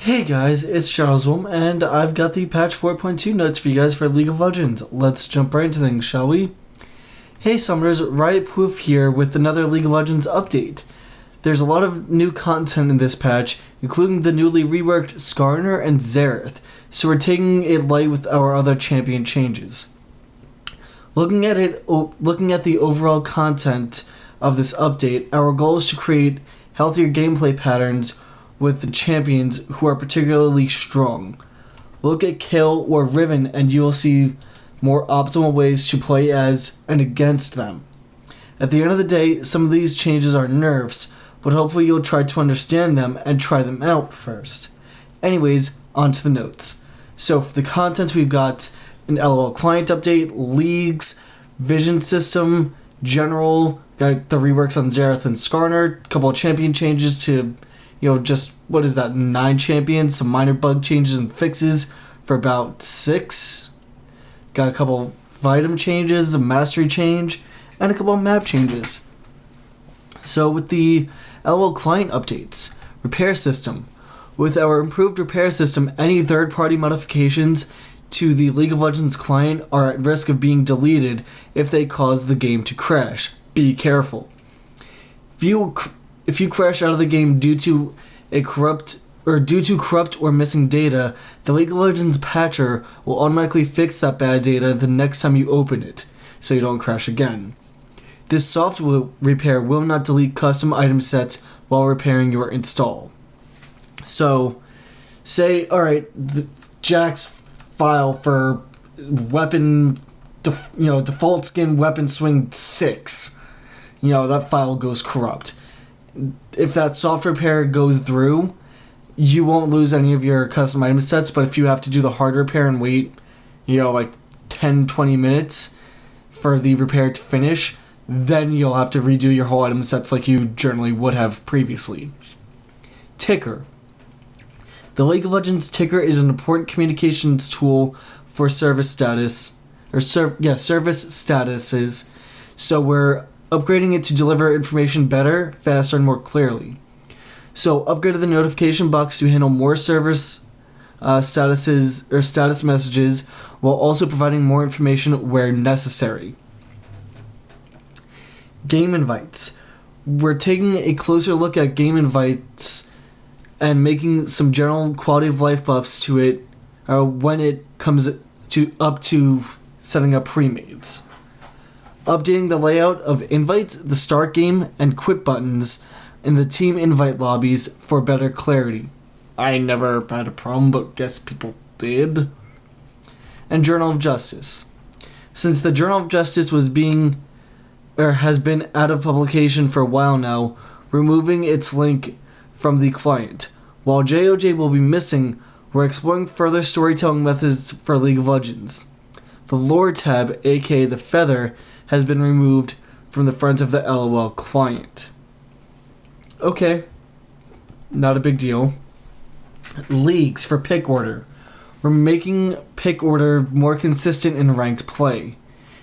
Hey guys, it's Charleswom, and I've got the patch 4.2 notes for you guys for League of Legends. Let's jump right into things, shall we? Hey Summoners, Riot Poof here with another League of Legends update. There's a lot of new content in this patch, including the newly reworked Skarner and Xerath, so we're taking it light with our other champion changes. Looking at the overall content of this update, our goal is to create healthier gameplay patterns with the champions who are particularly strong. Look at Kill or Riven and you will see more optimal ways to play as and against them. At the end of the day, some of these changes are nerfs, but hopefully you'll try to understand them and try them out first. Anyways, on to the notes. So for the contents, we've got an LOL client update, leagues, vision system, general, got the reworks on Xerath and Skarner, a couple of champion changes to just, 9 champions, some minor bug changes and fixes for about 6. Got a couple of item changes, a mastery change, and a couple of map changes. So with the LOL client updates, repair system. With our improved repair system, any third-party modifications to the League of Legends client are at risk of being deleted if they cause the game to crash. Be careful. If you crash out of the game due to corrupt or missing data, the League of Legends patcher will automatically fix that bad data the next time you open it, so you don't crash again. This software repair will not delete custom item sets while repairing your install. So, say, alright, Jack's file for weapon, default skin weapon swing 6, that file goes corrupt. If that software repair goes through, you won't lose any of your custom item sets, but if you have to do the hard repair and wait, 10-20 minutes for the repair to finish, then you'll have to redo your whole item sets like you generally would have previously. Ticker. The League of Legends ticker is an important communications tool for service statuses, so we're upgrading it to deliver information better, faster, and more clearly. So upgraded the notification box to handle more service statuses or status messages while also providing more information where necessary. Game invites. We're taking a closer look at game invites and making some general quality of life buffs to it when it comes to setting up pre-mades. Updating the layout of invites, the start game, and quit buttons in the team invite lobbies for better clarity. I never had a problem, but guess people did. And Journal of Justice. Since the Journal of Justice has been out of publication for a while now, removing its link from the client. While JOJ will be missing, we're exploring further storytelling methods for League of Legends. The lore tab, aka the feather, has been removed from the front of the LOL client. Okay, not a big deal. Leagues for pick order. We're making pick order more consistent in ranked play.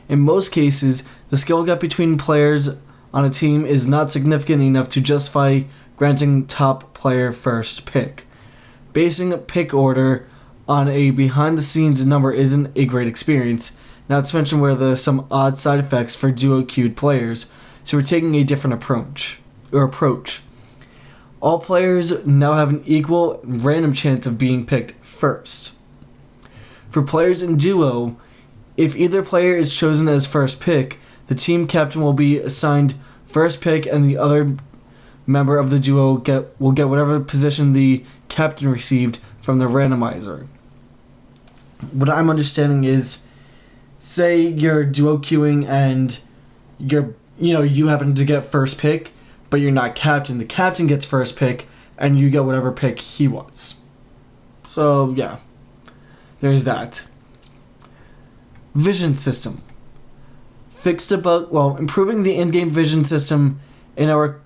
In most cases, the skill gap between players on a team is not significant enough to justify granting top player first pick. Basing pick order on a behind-the-scenes number isn't a great experience, not to mention where there's some odd side effects for duo-queued players, so we're taking a different approach. All players now have an equal random chance of being picked first. For players in duo, if either player is chosen as first pick, the team captain will be assigned first pick and the other member of the duo will get whatever position the captain received from the randomizer. What I'm understanding is, say you're duo queuing and you happen to get first pick, but you're not captain. The captain gets first pick, and you get whatever pick he was. So yeah, there's that. Vision system. Improving the in-game vision system in our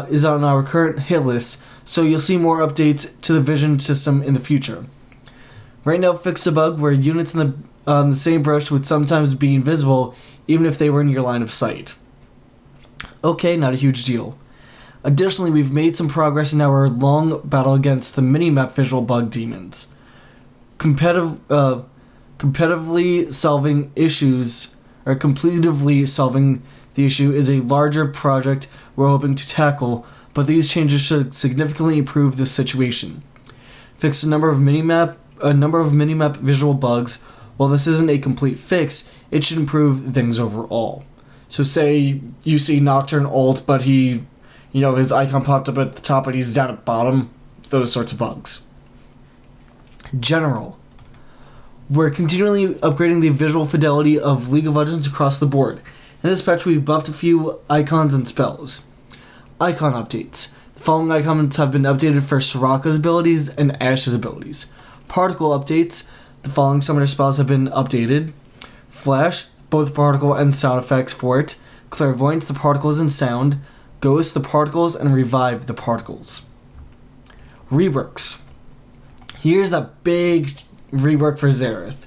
is on our current hit list, so you'll see more updates to the vision system in the future. Right now, fixed a bug where units on the same brush would sometimes be invisible even if they were in your line of sight. Okay, not a huge deal. Additionally, we've made some progress in our long battle against the minimap visual bug demons. Competitively solving issues, or completively solving the issue, is a larger project we're hoping to tackle, but these changes should significantly improve this situation. Fix a number of minimap visual bugs. While this isn't a complete fix, it should improve things overall. So say you see Nocturne ult, but his icon popped up at the top and he's down at bottom. Those sorts of bugs. General. We're continually upgrading the visual fidelity of League of Legends across the board. In this patch, we've buffed a few icons and spells. Icon updates. The following icons have been updated for Soraka's abilities and Ashe's abilities. Particle updates. The following summoner spells have been updated. Flash, both particle and sound effects for it. Clairvoyance, the particles and sound. Ghost, the particles, and Revive, the particles. Reworks. Here's that big rework for Xerath.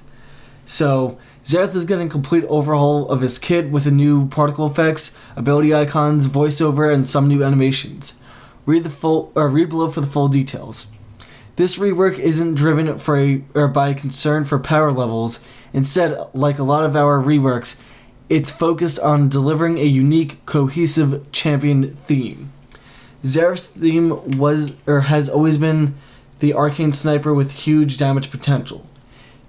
So, Xerath is getting a complete overhaul of his kit with the new particle effects, ability icons, voiceover, and some new animations. Read below for the full details. This rework isn't driven by concern for power levels. Instead, like a lot of our reworks, it's focused on delivering a unique, cohesive champion theme. Xerath's theme has always been the arcane sniper with huge damage potential.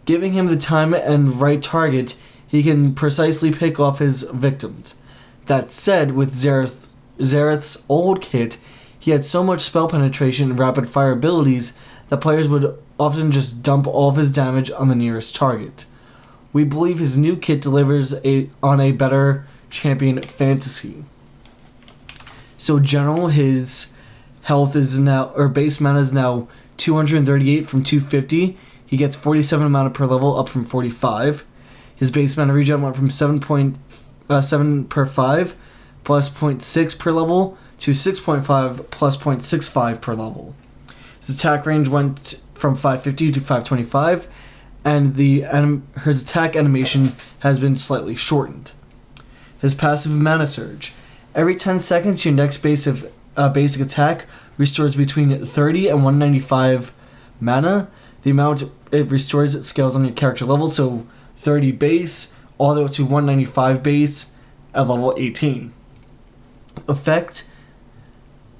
Giving him the time and right target, he can precisely pick off his victims. That said, with Xerath's old kit, he had so much spell penetration and rapid fire abilities that players would often just dump all of his damage on the nearest target. We believe his new kit delivers on a better champion fantasy. So general, his health is now, or base mana is now 238 from 250. He gets 47 mana per level, up from 45. His base mana regen went from 7.7 per 5 plus 0.6 per level to 6.5 plus 0.65 per level. His attack range went from 550 to 525, and his attack animation has been slightly shortened. His passive mana surge. Every 10 seconds, your next basic attack restores between 30 and 195 mana. The amount it restores, it scales on your character level, so 30 base, all the way to 195 base at level 18. Effect.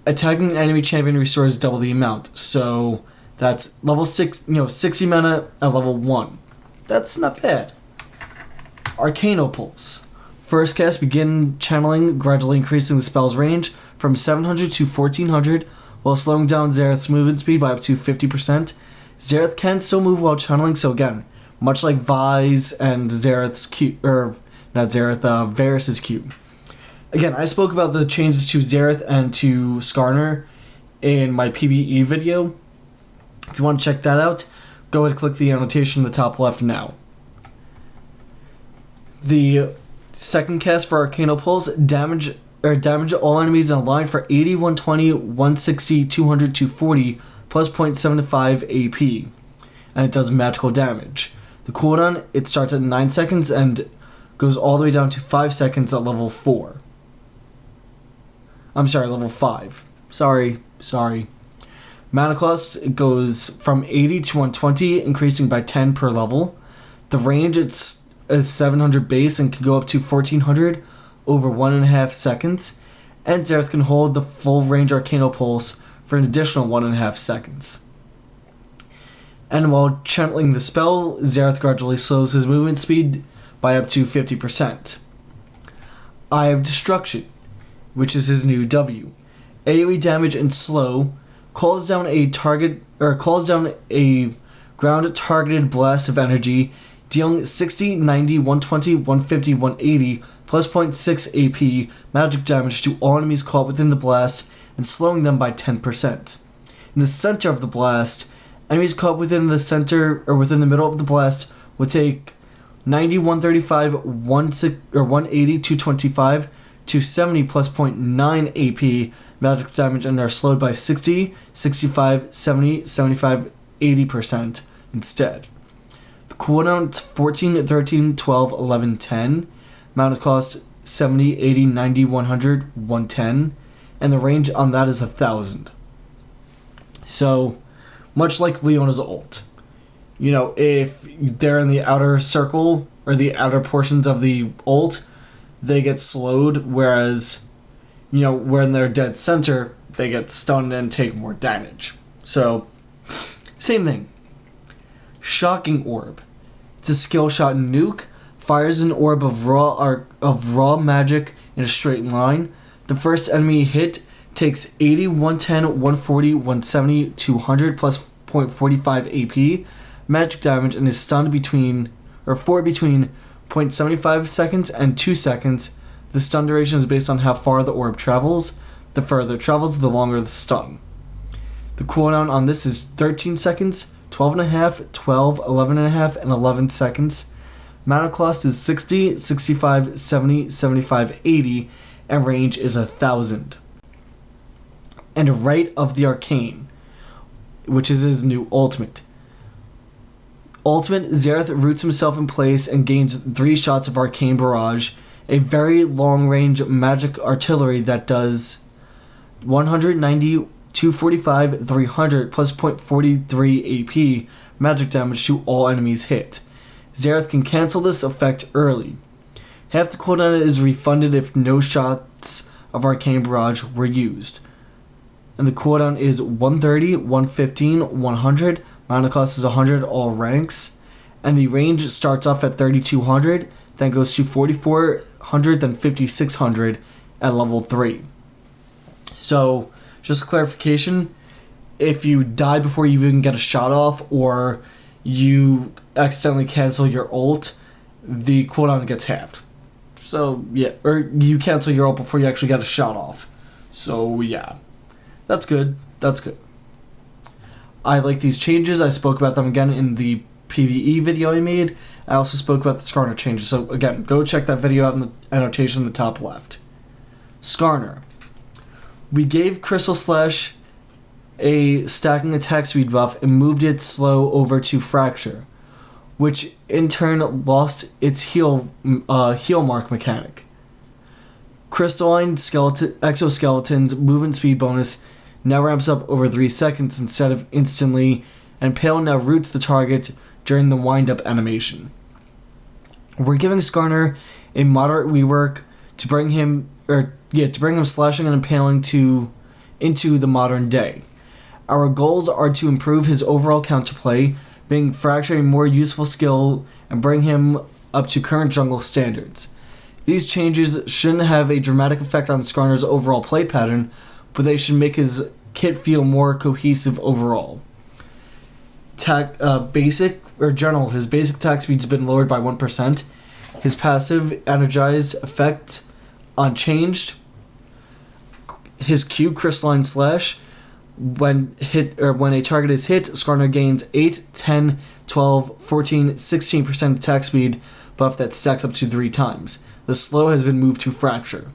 Attacking an enemy champion restores double the amount, so that's level 6, 60 mana at level 1. That's not bad. Arcano Pulse. First cast, begin channeling, gradually increasing the spell's range from 700 to 1400, while slowing down Xerath's movement speed by up to 50%. Xerath can still move while channeling, so again, much like Vi's and Varus's Q. Again, I spoke about the changes to Xerath and to Skarner in my PvE video. If you want to check that out, go ahead and click the annotation in the top left now. The second cast for Arcano Pulse, damage all enemies in a line for 80, 120, 160, 200, 240, plus 0.75 AP, and it does magical damage. The cooldown, it starts at 9 seconds and goes all the way down to 5 seconds at level 4. I'm sorry, level 5. Sorry. Mana cost, it goes from 80 to 120, increasing by 10 per level. The range, it's 700 base and can go up to 1400 over 1.5 seconds. And Xerath can hold the full range Arcano Pulse for an additional 1.5 seconds. And while channeling the spell, Xerath gradually slows his movement speed by up to 50%. Eye of Destruction, which is his new W. AoE damage and slow, calls down a ground targeted blast of energy, dealing 60, 90, 120, 150, 180, plus 0.6 AP magic damage to all enemies caught within the blast and slowing them by 10%. In the center of the blast, enemies caught within the middle of the blast will take 90, 135, 180, 225, 270 plus 0.9 AP magic damage and are slowed by 60, 65, 70, 75, 80% instead. The cooldown is 14, 13, 12, 11, 10. Mana cost 70, 80, 90, 100, 110. and the range on that is 1,000. So, much like Leona's ult, if they're in the outer circle or the outer portions of the ult, they get slowed, whereas, when they're dead center, they get stunned and take more damage. So, same thing. Shocking Orb. It's a skill shot nuke. Fires an orb of raw magic in a straight line. The first enemy hit takes 80, 110, 140, 170, 200 plus 0.45 AP magic damage and is stunned between 0.75 seconds and 2 seconds. The stun duration is based on how far the orb travels. The further it travels, the longer the stun. The cooldown on this is 13 seconds, 12.5, 12, 11.5, and 11 seconds. Mana cost is 60, 65, 70, 75, 80, and range is 1,000. And Rite of the Arcane, which is his new ultimate. Xerath roots himself in place and gains 3 shots of Arcane Barrage, a very long-range magic artillery that does 190, 245, 300 plus 0.43 AP magic damage to all enemies hit. Xerath can cancel this effect early. Half the cooldown is refunded if no shots of Arcane Barrage were used. And the cooldown is 130, 115, 100. Mana cost is 100 all ranks. And the range starts off at 3200, then goes to 4400, then 5600 at level 3. So, just clarification, if you die before you even get a shot off, or you accidentally cancel your ult, the cooldown gets halved. So, yeah, or you cancel your ult before you actually get a shot off. So, yeah. That's good. That's good. I like these changes. I spoke about them again in the PvE video I made. I also spoke about the Skarner changes. So, again, go check that video out in the annotation in the top left. Skarner. We gave Crystal Slash a stacking attack speed buff and moved its slow over to Fracture, which in turn lost its heal mark mechanic. Crystalline exoskeleton's movement speed bonus now ramps up over 3 seconds instead of instantly, and Pale now roots the target during the wind-up animation. We're giving Skarner a moderate rework to bring him slashing and impaling into the modern day. Our goals are to improve his overall counterplay, making Fracture a more useful skill and bring him up to current jungle standards. These changes shouldn't have a dramatic effect on Skarner's overall play pattern, but they should make his kit feel more cohesive overall. His basic attack speed's been lowered by 1%. His passive energized effect unchanged. His Q Crystalline Slash, when a target is hit, Skarner gains 8, 10, 12, 14, 16% attack speed buff that stacks up to 3 times. The slow has been moved to Fracture.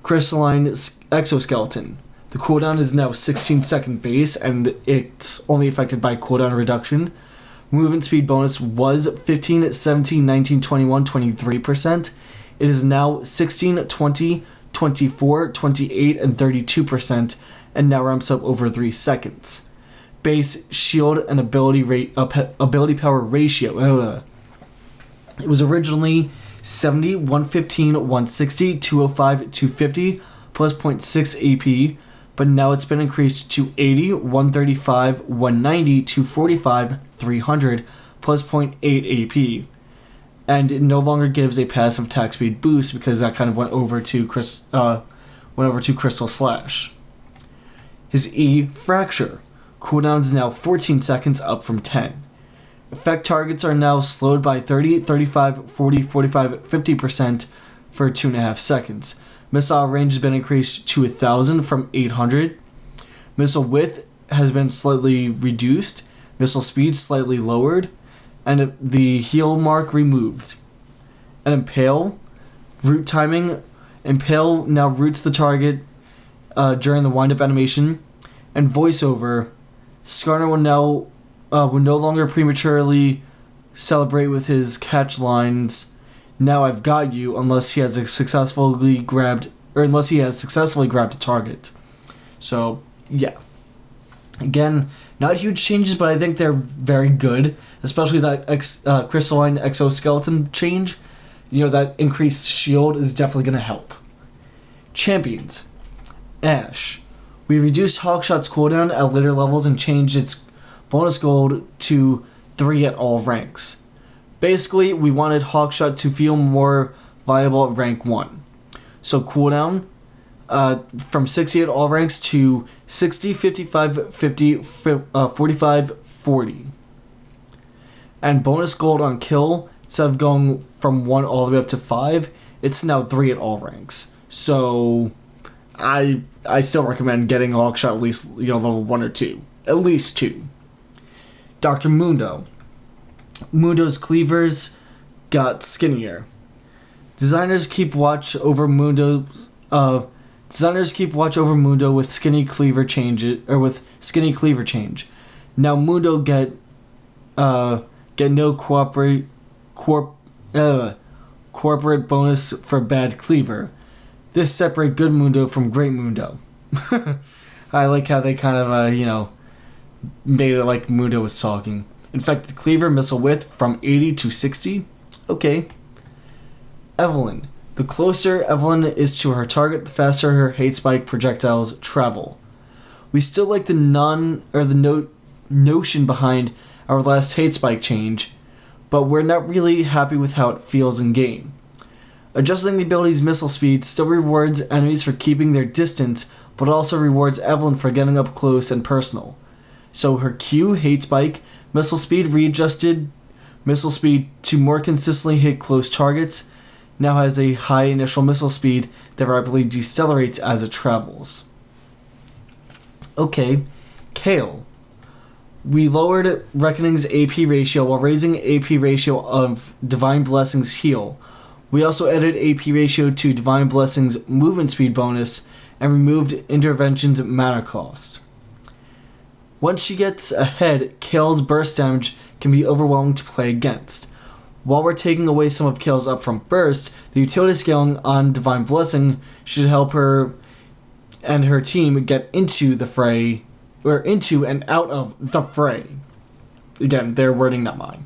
Crystalline Exoskeleton. The cooldown is now 16-second base, and it's only affected by cooldown reduction. Movement speed bonus was 15, 17, 19, 21, 23%. It is now 16, 20, 24, 28, and 32%, and now ramps up over 3 seconds. Base, shield, and ability power ratio. It was originally 70, 115, 160, 205, 250, plus 0.6 AP, but now it's been increased to 80, 135, 190, 245, 300, plus 0.8 AP. And it no longer gives a passive attack speed boost because that kind of went over to Crystal Slash. His E, Fracture. Cooldown is now 14 seconds, up from 10. Effect targets are now slowed by 30, 35, 40, 45, 50% for 2.5 seconds. Missile range has been increased to 1,000 from 800. Missile width has been slightly reduced. Missile speed slightly lowered. And the heal mark removed. And Impale, root timing. Impale now roots the target during the wind-up animation. And voiceover, Skarner will no longer prematurely celebrate with his catch lines, "Now I've got you," unless he has successfully grabbed or unless he has successfully grabbed a target. So, yeah. Again, not huge changes, but I think they're very good, especially that crystalline exoskeleton change. That increased shield is definitely going to help. Champions. Ashe. We reduced Hawkshot's cooldown at later levels and changed its bonus gold to 3 at all ranks. Basically, we wanted Hawkshot to feel more viable at rank 1. So cooldown from 60 at all ranks to 60, 55, 50, 45, 40. And bonus gold on kill, instead of going from 1 all the way up to 5, it's now 3 at all ranks. So I still recommend getting Hawkshot at least, level 1 or 2. At least 2. Dr. Mundo. Mundo's cleavers got skinnier. Designers keep watch over Mundo with skinny cleaver change. Now Mundo get no corporate bonus for bad cleaver. This separate good Mundo from great Mundo. I like how they kind of made it like Mundo was talking. Infected cleaver missile width from 80 to 60. Okay. Evelyn. The closer Evelyn is to her target, the faster her hate spike projectiles travel. We still like the notion behind our last hate spike change, but we're not really happy with how it feels in game. Adjusting the ability's missile speed still rewards enemies for keeping their distance, but also rewards Evelyn for getting up close and personal. So her Q, hate spike, missile speed readjusted missile speed to more consistently hit close targets, now has a high initial missile speed that rapidly decelerates as it travels. Okay, Kale. We lowered Reckoning's AP ratio while raising AP ratio of Divine Blessing's heal. We also added AP ratio to Divine Blessing's movement speed bonus and removed Intervention's mana cost. Once she gets ahead, Kale's burst damage can be overwhelming to play against. While we're taking away some of Kale's upfront burst, the utility scaling on Divine Blessing should help her and her team get into the fray, or into and out of the fray. Again, their wording, not mine.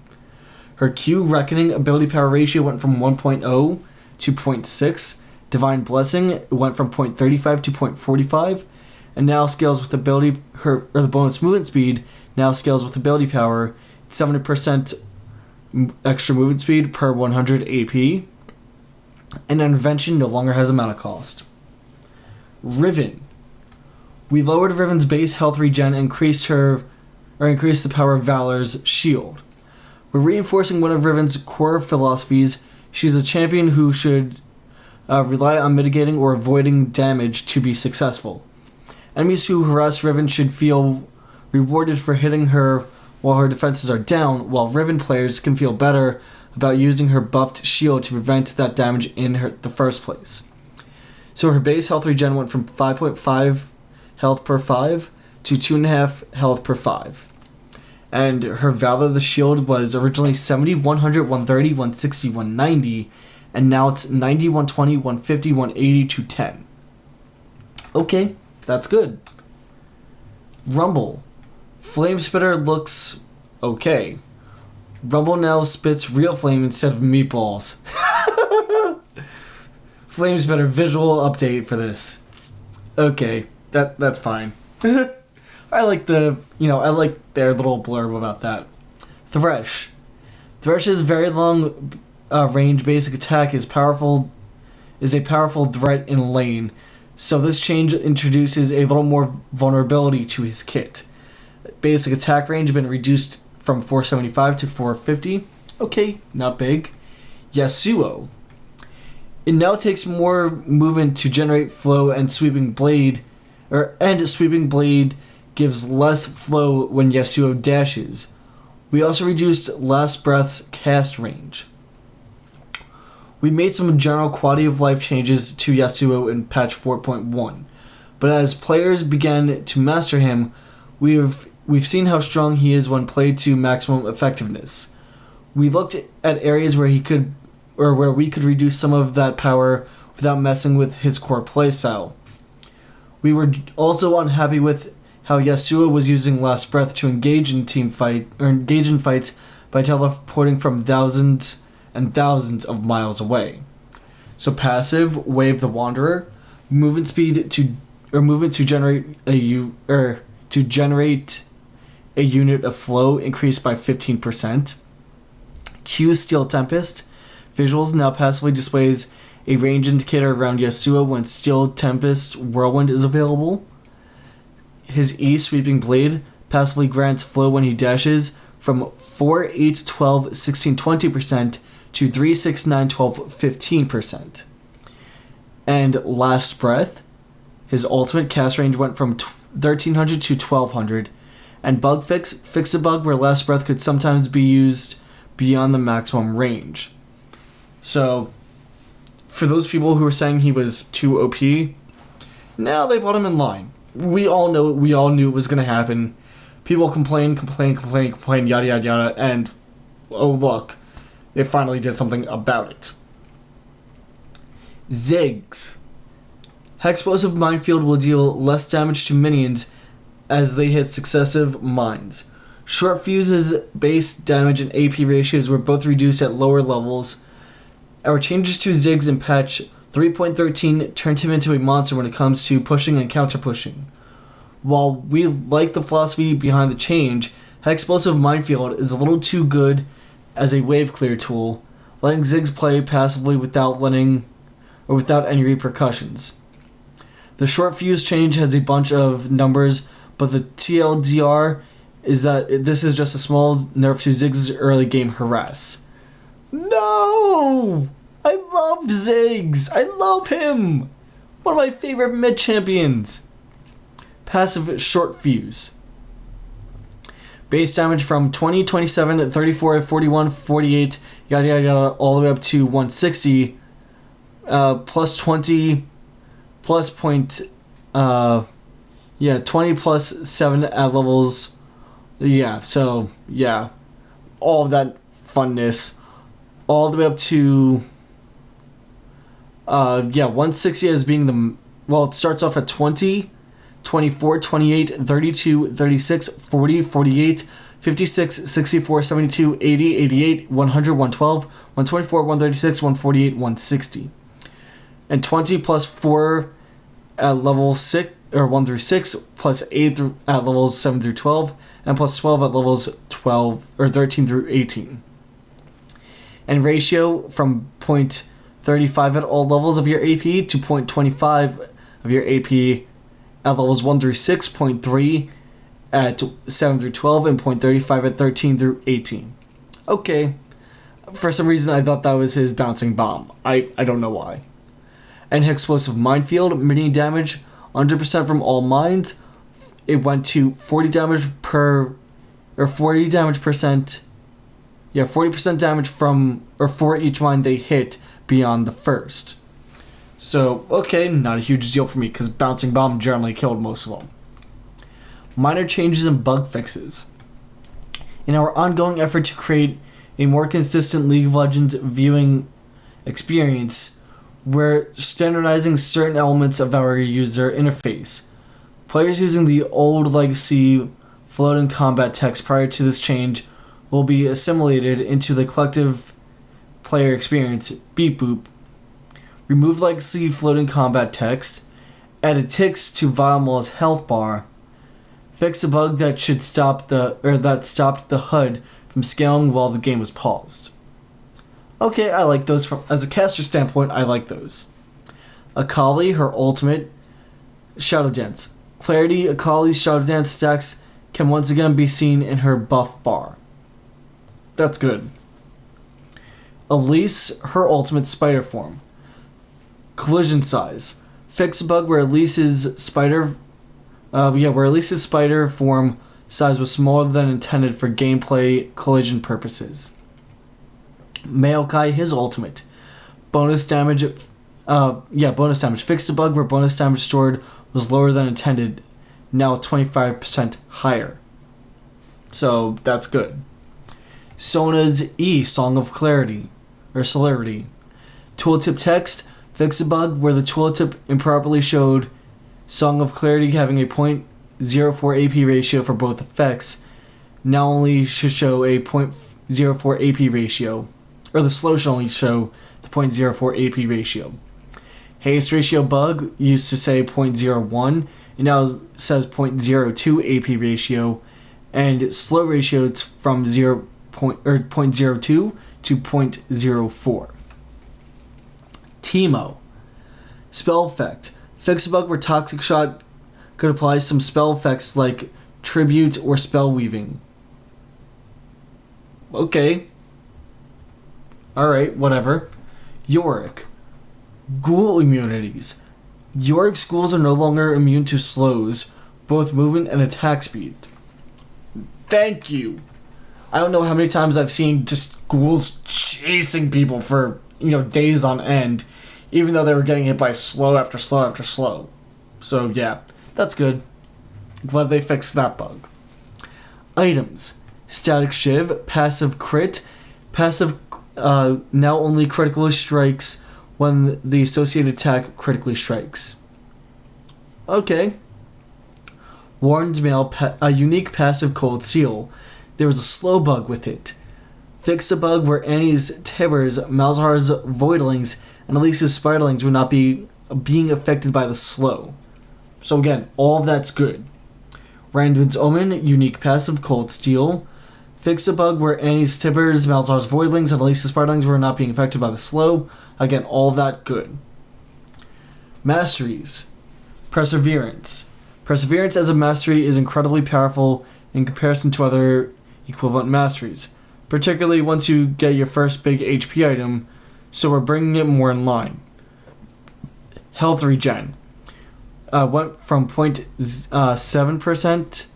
Her Q Reckoning ability power ratio went from 1.0 to 0.6. Divine Blessing went from 0.35 to 0.45, and now scales with ability the bonus movement speed now scales with ability power 70% extra movement speed per 100 AP, and Intervention no longer has a mana cost. Riven. We lowered Riven's base health regen and increased the power of Valor's shield. We're reinforcing one of Riven's core philosophies. She's a champion who should rely on mitigating or avoiding damage to be successful. Enemies who harass Riven should feel rewarded for hitting her while her defenses are down, while Riven players can feel better about using her buffed shield to prevent that damage in the first place. So her base health regen went from 5.5 health per 5 to 2.5 health per 5. And her Valor the Shield was originally 70, 100, 130, 160, 190, and now it's 90, 120, 150, 180, 210. Okay, that's good. Rumble. Flame Spitter looks okay. Rumble now spits real flame instead of meatballs. Flame Spitter visual update for this. Okay, that's fine. I like their little blurb about that. Thresh. Thresh's very long range basic attack is a powerful threat in lane, so this change introduces a little more vulnerability to his kit. Basic attack range has been reduced from 475 to 450. Okay, not big. Yasuo. It now takes more movement to generate flow, and Sweeping Blade gives less flow when Yasuo dashes. We also reduced Last Breath's cast range. We made some general quality of life changes to Yasuo in patch 4.1, but as players began to master him, we've seen how strong he is when played to maximum effectiveness. We looked at areas where we could reduce some of that power without messing with his core playstyle. We were also unhappy with how Yasuo was using Last Breath to engage in fights by teleporting from thousands and thousands of miles away. So passive, Wave the Wanderer, movement speed to generate a unit of flow increased by 15%. Q Steel Tempest, visuals now passively displays a range indicator around Yasuo when Steel Tempest Whirlwind is available. His E Sweeping Blade passively grants flow when he dashes from 4, 8, 12, 16, 20% to 3, 6, 9, 12, 15%. And Last Breath, his ultimate cast range went from 1300 to 1200. And Bug fix a bug where Last Breath could sometimes be used beyond the maximum range. So, for those people who were saying he was too OP, now they brought him in line. We all knew it was going to happen. People complain, yada yada yada, and oh look, they finally did something about it. Ziggs. Hexplosive Minefield will deal less damage to minions as they hit successive mines. Short Fuse's base damage and AP ratios were both reduced at lower levels. Our changes to Ziggs in patch 3.13 turned him into a monster when it comes to pushing and counter-pushing. While we like the philosophy behind the change, Hexplosive Minefield is a little too good as a wave clear tool, letting Ziggs play passively without any repercussions. The Short Fuse change has a bunch of numbers, but the TLDR is that this is just a small nerf to Ziggs' early game harass. No! I love Ziggs! I love him! One of my favorite mid champions! Passive Short Fuse. Base damage from 20, 27, 34, 41, 48, yada yada yada, all the way up to 160, plus 20, plus 20 plus 7 at levels. Yeah, so, yeah. All of that funness. All the way up to 160 as being the... Well, it starts off at 20, 24, 28, 32, 36, 40, 48, 56, 64, 72, 80, 88, 100, 112, 124, 136, 148, 160. And 20 plus 4 at level 6, or 1 through 6, plus 8 at levels 7 through 12, and plus 12 at levels 12, or 13 through 18. And ratio from 0.35 at all levels of your AP to 0.25 of your AP at levels 1 through 6, 0.3 at 7 through 12, and 0.35 at 13 through 18. Okay. For some reason, I thought that was his bouncing bomb. I don't know why. And Explosive Minefield, mini damage, 100% from all mines. It went to 40 damage per... Or 40 damage percent... Yeah, 40% damage from... Or for each mine they hit beyond the first. So, okay, not a huge deal for me, because Bouncing Bomb generally killed most of them. Minor changes and bug fixes. In our ongoing effort to create a more consistent League of Legends viewing experience, we're standardizing certain elements of our user interface. Players using the old legacy floating combat text prior to this change will be assimilated into the collective player experience. Beep boop. Remove legacy floating combat text. Added ticks to Vilemal's health bar. Fix a bug that stopped the HUD from scaling while the game was paused. Okay, I like those. As a caster standpoint, I like those. Akali, her ultimate, Shadow Dance. Clarity, Akali's Shadow Dance stacks can once again be seen in her buff bar. That's good. Elise, her ultimate spider form. Collision size. Fix a bug where Elise's spider form size was smaller than intended for gameplay collision purposes. Maokai, his ultimate. Bonus damage. Bonus damage. Fixed a bug where bonus damage stored was lower than intended, now 25% higher. So that's good. Sona's E, Song of Clarity, or Celerity. Tooltip text. Fix a bug where the tooltip improperly showed Song of Clarity having a 0.04 AP ratio for both effects. Now only should show a 0.04 AP ratio, or the slow should only show the 0.04 AP ratio. Haste ratio bug used to say 0.01, and now says 0.02 AP ratio, and slow ratio it's from 0.02 to 0.04. Teemo. Spell effect. Fix a bug where Toxic Shot could apply some spell effects like Tribute or Spell Weaving. Okay. Alright, whatever. Yorick. Ghoul immunities. Yorick's ghouls are no longer immune to slows, both movement and attack speed. Thank you! I don't know how many times I've seen just ghouls chasing people for, days on end, even though they were getting hit by slow after slow after slow. So yeah, that's good. Glad they fixed that bug. Items. Static Shiv, passive crit. Passive now only critically strikes when the associated attack critically strikes. Okay. Warren's Mail, a unique passive cold seal. There was a slow bug with it. Fix a bug where Annie's Tibbers, Malzahar's Voidlings, and Elise's Spiderlings would not be being affected by the slow. So again, all of that's good. Randwin's Omen, unique passive cold steel. Fix a bug where Annie's Tibbers, Malzahar's Voidlings, and Elise's Spiderlings were not being affected by the slow. Again, all of that good. Masteries. Perseverance. Perseverance as a mastery is incredibly powerful in comparison to other equivalent masteries, particularly once you get your first big HP item, so we're bringing it more in line. Health regen. Went from 0.7%,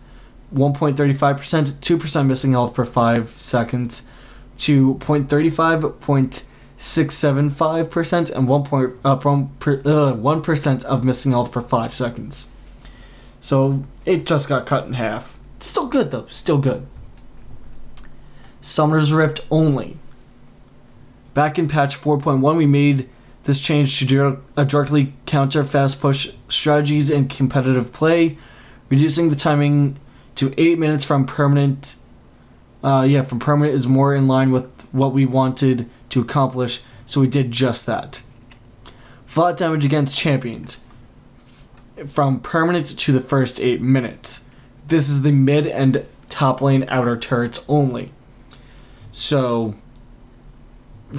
1.35%, 2% missing health per 5 seconds, to 0.35, 0.675%, and 1% of missing health per 5 seconds. So it just got cut in half. Still good though, still good. Summoner's Rift only. Back in patch 4.1 we made this change to directly counter fast push strategies in competitive play, reducing the timing to 8 minutes from permanent. From permanent is more in line with what we wanted to accomplish, so we did just that. Flat damage against champions. From permanent to the first 8 minutes. This is the mid and top lane outer turrets only. So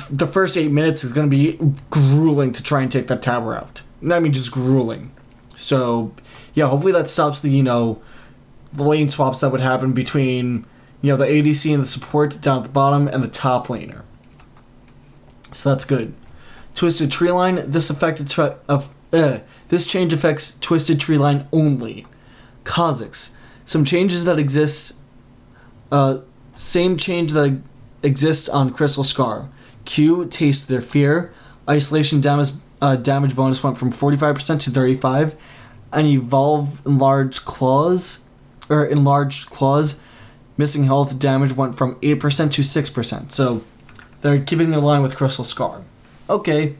the first 8 minutes is going to be grueling to try and take that tower out. I mean, just grueling. So yeah, hopefully that stops the lane swaps that would happen between the ADC and the support down at the bottom and the top laner. So that's good. Twisted Tree Line. This change affects Twisted Tree Line only. Kha'Zix. Some changes that exist. Same change that exists on Crystal Scar. Q, Taste Their Fear. Isolation damage bonus went from 45% to 35%. And Evolve Enlarged Claws. Missing health damage went from 8% to 6%. So they're keeping their line with Crystal Scar. Okay.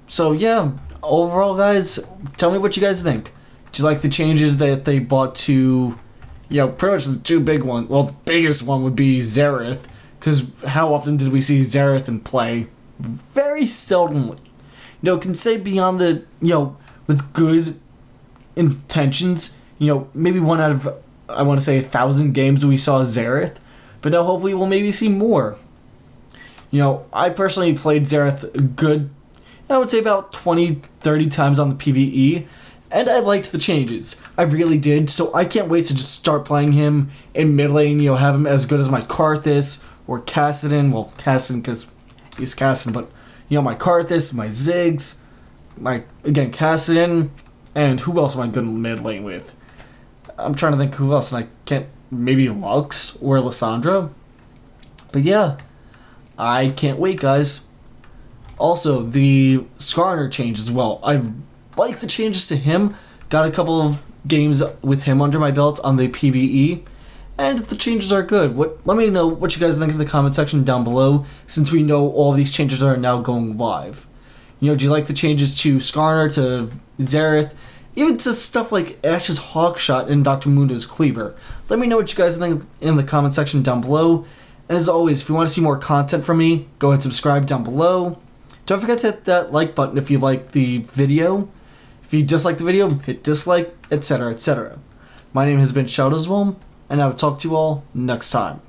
So yeah, overall guys, tell me what you guys think. Do you like the changes that they brought to, pretty much the two big ones? Well, the biggest one would be Xerath, because how often did we see Xerath in play? Very seldomly. Can say beyond the, with good intentions, maybe one out of, I want to say 1,000 games we saw Xerath, but now hopefully we'll maybe see more. I personally played Xerath good, I would say about 20-30 times on the PvE, and I liked the changes. I really did, so I can't wait to just start playing him in mid lane, have him as good as my Karthus or Kassadin. Well, Kassadin because he's Kassadin, but, my Karthus, my Ziggs, again, Kassadin, and who else am I good in mid lane with? I'm trying to think who else, and I can't, maybe Lux or Lissandra? But yeah, I can't wait, guys. Also, the Skarner change as well. I like the changes to him. Got a couple of games with him under my belt on the PvE, and the changes are good. Let me know what you guys think in the comment section down below, since we know all these changes are now going live. Do you like the changes to Skarner, to Xerath, even to stuff like Ash's Hawkshot and Dr. Mundo's Cleaver? Let me know what you guys think in the comment section down below. And as always, if you want to see more content from me, go ahead and subscribe down below. Don't forget to hit that like button if you like the video. If you dislike the video, hit dislike, etc., etc. My name has been Shadowswolm, and I will talk to you all next time.